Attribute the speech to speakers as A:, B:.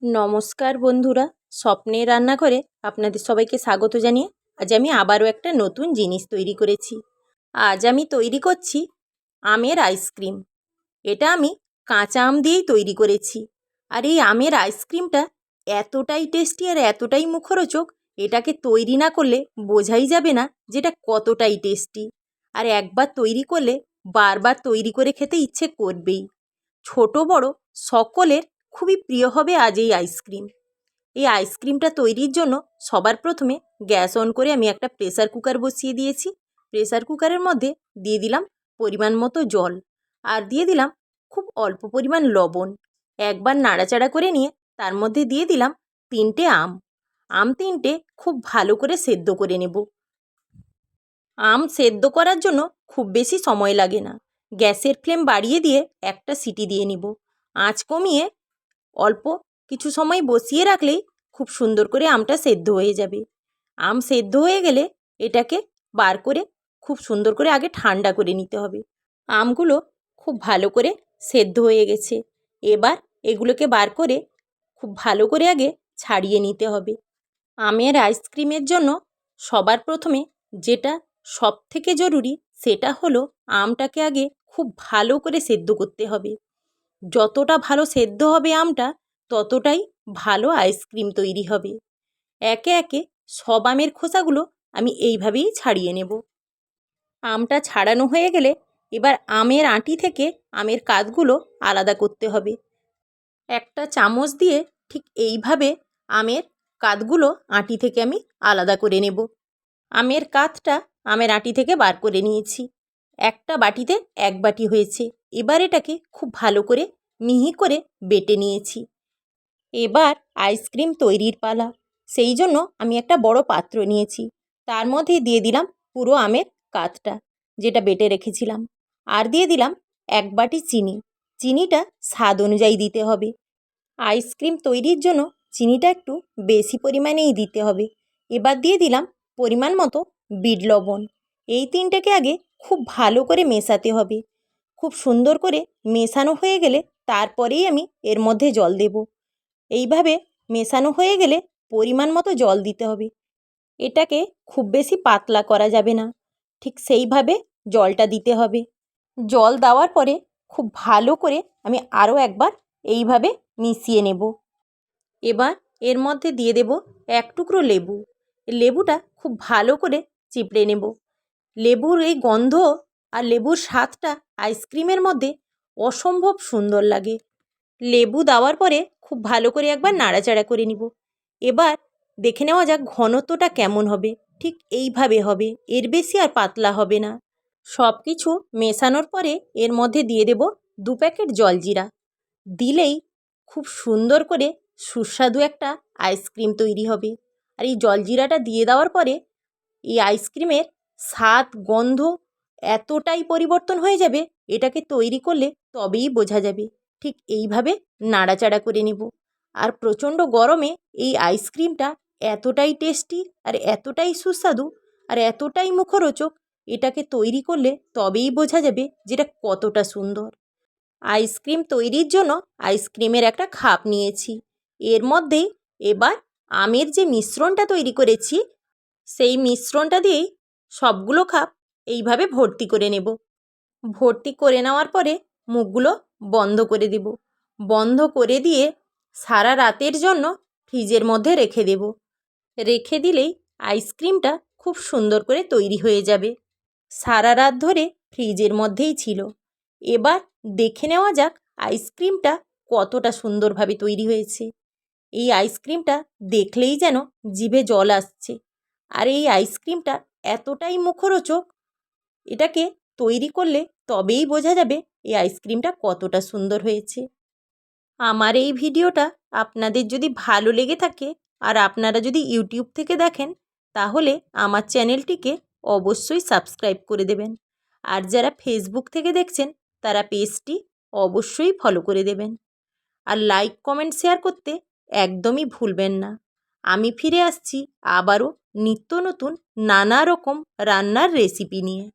A: নমস্কার বন্ধুরা, স্বপ্নের রান্নাঘরে আপনাদের সবাইকে স্বাগত জানিয়ে আজ আমি আবারও একটা নতুন জিনিস তৈরি করেছি। আজ আমি তৈরি করছি আমের আইসক্রিম। এটা আমি কাঁচা আম দিয়েই তৈরি করেছি। আর এই আমের আইসক্রিমটা এতটাই টেস্টি আর এতটাই মুখরোচক, এটাকে তৈরি না করলে বোঝাই যাবে না যেটা কতটাই টেস্টি। আর একবার তৈরি করলে বারবার তৈরি করে খেতে ইচ্ছে করবেই। ছোট বড় সকলের খুবই প্রিয় হবে আজ এই আইসক্রিম। এই আইসক্রিমটা তৈরির জন্য সবার প্রথমে গ্যাস অন করে আমি একটা প্রেসার কুকার বসিয়ে দিয়েছি। প্রেসার কুকারের মধ্যে দিয়ে দিলাম পরিমাণ মতো জল, আর দিয়ে দিলাম খুব অল্প পরিমাণ লবণ। একবার নাড়াচাড়া করে নিয়ে তার মধ্যে দিয়ে দিলাম 3টে আম। আম 3টে খুব ভালো করে সেদ্ধ করে নেব। আম সেদ্ধ করার জন্য খুব বেশি সময় লাগে না। গ্যাসের ফ্লেম বাড়িয়ে দিয়ে একটা সিটি দিয়ে নিব। আঁচ কমিয়ে অল্প কিছু সময় বসিয়ে রাখলেই খুব সুন্দর করে আমটা সেদ্ধ হয়ে যাবে। আম সেদ্ধ হয়ে গেলে এটাকে বার করে খুব সুন্দর করে আগে ঠান্ডা করে নিতে হবে। আমগুলো খুব ভালো করে সেদ্ধ হয়ে গেছে। এবার এগুলোকে বার করে খুব ভালো করে আগে ছাড়িয়ে নিতে হবে। আমের আইসক্রিমের জন্য সবার প্রথমে যেটা সবথেকে জরুরি সেটা হলো আমটাকে আগে খুব ভালো করে সেদ্ধ করতে হবে। যতটা ভালো সেদ্ধ হবে আমটা, ততটাই ভালো আইসক্রিম তৈরি হবে। একে একে সব আমের খোসাগুলো আমি এইভাবেই ছাড়িয়ে নেব। আমটা ছাড়ানো হয়ে গেলে এবার আমের আঁটি থেকে আমের কাঁধগুলো আলাদা করতে হবে। একটা চামচ দিয়ে ঠিক এইভাবে আমের কাঁধগুলো আঁটি থেকে আমি আলাদা করে নেব। আমের কাঁধটা আমের আঁটি থেকে বার করে নিয়েছি। একটা বাটিতে 1 বাটি হয়েছে। এবার এটাকে খুব ভালো করে মিহি করে বেটে নিয়েছি। এবার আইসক্রিম তৈরির পালা। সেই জন্য আমি একটা বড় পাত্র নিয়েছি। তার মধ্যে দিয়ে দিলাম পুরো আমের কাঁধটা, যেটা বেটে রেখেছিলাম। আর দিয়ে দিলাম 1 বাটি চিনি। চিনিটা স্বাদ অনুযায়ী দিতে হবে। আইসক্রিম তৈরির জন্য চিনিটা একটু বেশি পরিমাণেই দিতে হবে। এবার দিয়ে দিলাম পরিমাণ মতো বিট লবণ। এই 3টেকে আগে খুব ভালো করে মেশাতে হবে। খুব সুন্দর করে মেশানো হয়ে গেলে তারপরেই আমি এর মধ্যে জল দেব। এইভাবে মেশানো হয়ে গেলে পরিমাণ মতো জল দিতে হবে। এটাকে খুব বেশি পাতলা করা যাবে না, ঠিক সেইভাবে জলটা দিতে হবে। জল দেওয়ার পরে খুব ভালো করে আমি আরও একবার এইভাবে মিশিয়ে নেব। এবার এর মধ্যে দিয়ে দেব 1 টুকরো লেবু। লেবুটা খুব ভালো করে চিপড়ে নেব। লেবুর এই গন্ধ আর লেবুর স্বাদটা আইসক্রিমের মধ্যে অসম্ভব সুন্দর লাগে। লেবু দেওয়ার পরে খুব ভালো করে একবার নাড়াচাড়া করে নিব। এবার দেখে নেওয়া যাক ঘনত্বটা কেমন হবে। ঠিক এইভাবে হবে, এর বেশি আর পাতলা হবে না। সব কিছু মেশানোর পরে এর মধ্যে দিয়ে দেব 2 প্যাকেট জলজিরা। দিলেই খুব সুন্দর করে সুস্বাদু একটা আইসক্রিম তৈরি হবে। আর এই জলজিরাটা দিয়ে দেওয়ার পরে এই আইসক্রিমের স্বাদ গন্ধ এতটাই পরিবর্তন হয়ে যাবে, এটাকে তৈরি করলে তবেই বোঝা যাবে। ঠিক এইভাবে নাড়াচাড়া করে নেব। আর প্রচণ্ড গরমে এই আইসক্রিমটা এতটাই টেস্টি আর এতটাই সুস্বাদু আর এতটাই মুখরোচক, এটাকে তৈরি করলে তবেই বোঝা যাবে যেটা কতটা সুন্দর। আইসক্রিম তৈরির জন্য আইসক্রিমের একটা খাপ নিয়েছি। এর মধ্যেই এবার আমের যে মিশ্রণটা তৈরি করেছি, সেই মিশ্রণটা দিয়েই সবগুলো খাপ এইভাবে ভর্তি করে নেব। ভর্তি করে নেওয়ার পরে মুখগুলো বন্ধ করে দেব। বন্ধ করে দিয়ে সারা রাতের জন্য ফ্রিজের মধ্যে রেখে দেব। রেখে দিলেই আইসক্রিমটা খুব সুন্দর করে তৈরি হয়ে যাবে। সারা রাত ধরে ফ্রিজের মধ্যেই ছিল। এবার দেখে নেওয়া যাক আইসক্রিমটা কতটা সুন্দরভাবে তৈরি হয়েছে। এই আইসক্রিমটা দেখলেই যেন জিভে জল আসছে। আর এই আইসক্রিমটা এতটাই মুখরোচক, এটাকে তৈরি করলে তবেই বোঝা যাবে এই আইসক্রিমটা কতটা সুন্দর হয়েছে। আমার এই ভিডিওটা আপনাদের যদি ভালো লেগে থাকে আর আপনারা যদি ইউটিউব থেকে দেখেন, তাহলে আমার চ্যানেলটিকে অবশ্যই সাবস্ক্রাইব করে দেবেন। আর যারা ফেসবুক থেকে দেখছেন, তারা পেজটি অবশ্যই ফলো করে দেবেন। আর লাইক কমেন্ট শেয়ার করতে একদমই ভুলবেন না। আমি ফিরে আসছি আবারও নিত্য নতুন নানা রকম রান্নার রেসিপি নিয়ে।